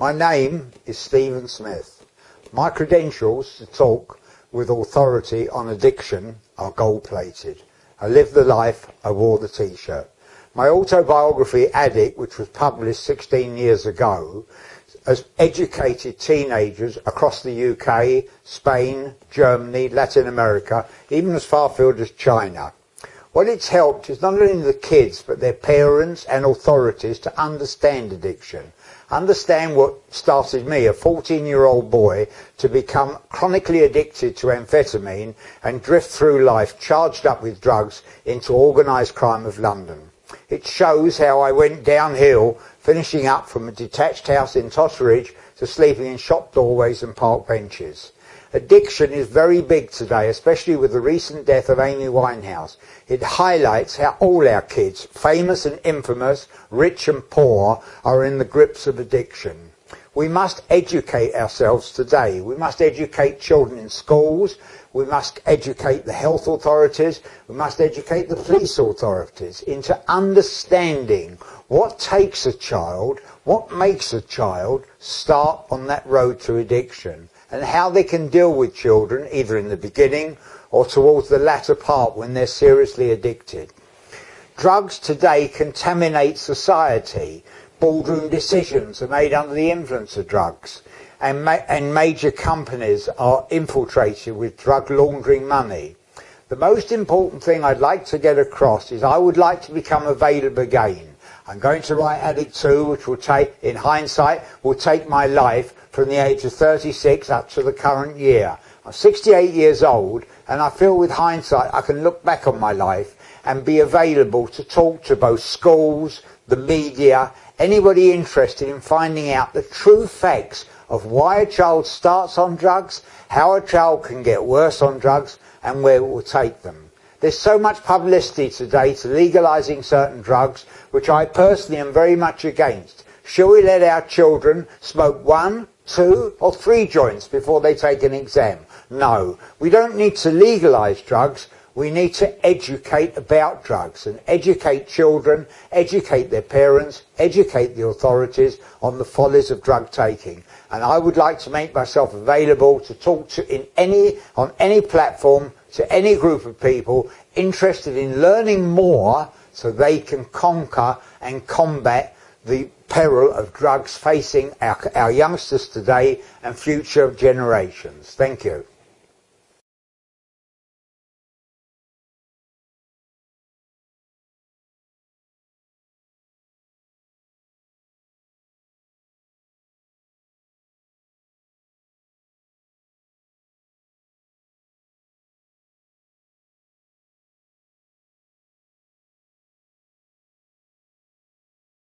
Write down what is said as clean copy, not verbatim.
My name is Stephen Smith. My credentials to talk with authority on addiction are gold-plated. I live the life, I wore the t-shirt. My autobiography, Addict, which was published 16 years ago, has educated teenagers across the UK, Spain, Germany, Latin America, even as far afield as China. What it's helped is not only the kids, but their parents and authorities to understand addiction. Understand what started me, a 14-year-old boy, to become chronically addicted to amphetamine and drift through life charged up with drugs into organised crime of London. It shows how I went downhill, finishing up from a detached house in Totteridge to sleeping in shop doorways and park benches. Addiction is very big today, especially with the recent death of Amy Winehouse. It highlights how all our kids, famous and infamous, rich and poor, are in the grips of addiction. We must educate ourselves today. We must educate children in schools. We must educate the health authorities. We must educate the police authorities into understanding what takes a child, what makes a child start on that road to addiction, and how they can deal with children either in the beginning or towards the latter part when they're seriously addicted. Drugs today contaminate society. Boardroom decisions are made under the influence of drugs, and major companies are infiltrated with drug laundering money. The most important thing I'd like to get across is I would like to become available again. I'm going to write Addict 2, which will take, in hindsight, will take my life from the age of 36 up to the current year. I'm 68 years old, and I feel with hindsight I can look back on my life and be available to talk to both schools, the media, anybody interested in finding out the true facts of why a child starts on drugs, how a child can get worse on drugs, and where it will take them. There's so much publicity today to legalising certain drugs, which I personally am very much against. Shall we let our children smoke 1, 2 or 3 joints before they take an exam? No. We don't need to legalise drugs. We need to educate about drugs and educate children, educate their parents, educate the authorities on the follies of drug taking. And I would like to make myself available to talk to on any platform to any group of people interested in learning more so they can conquer and combat the peril of drugs facing our youngsters today and future generations. Thank you.